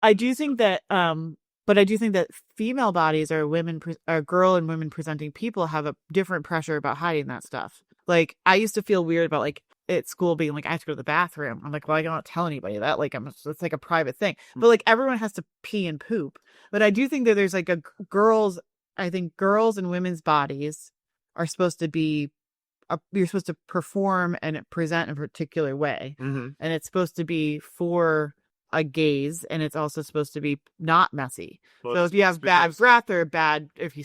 I do think that, but I do think that female bodies or or girl and women presenting people have a different pressure about hiding that stuff. Like I used to feel weird about like at school being like I have to go to the bathroom. I'm like, well, I don't tell anybody that. Like it's like a private thing. But like everyone has to pee and poop. But I do think that there's like a girls. I think girls and women's bodies are supposed to be. You're supposed to perform and present in a particular way, Mm-hmm. and it's supposed to be for a gaze, and it's also supposed to be not messy. Well, So if you it's have bad because breath or if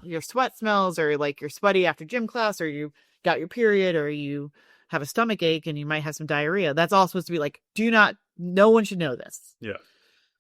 your sweat smells or like you're sweaty after gym class or you got your period or you have a stomach ache and you might have some diarrhea, that's all supposed to be like, no one should know this. yeah.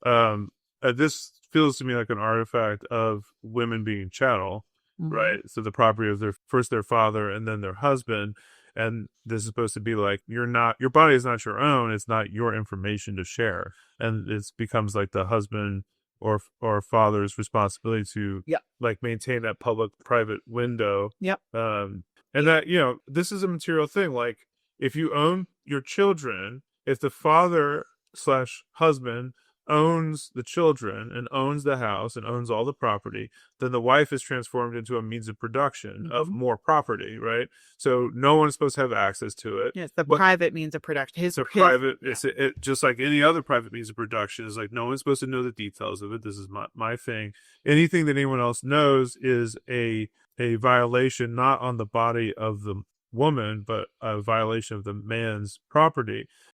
Um, this feels to me like an artifact of women being chattel, Mm-hmm. right? So the property of their father and then their husband. And this is supposed to be like, your body is not your own. It's not your information to share. And it becomes like the husband or father's responsibility to Yep. like maintain that public private window. Yep. And that, this is a material thing. Like if you own your children, if the father slash husband owns the children and owns the house and owns all the property, then the wife is transformed into a means of production of Mm-hmm. more property, right? So no one's supposed to have access to it. Yeah, it's the But private means of production. it's a His, private, yeah. it just like any other private means of production is like no one's supposed to know the details of it. This is my thing. Anything that anyone else knows is a violation, not on the body of the woman, but a violation of the man's property.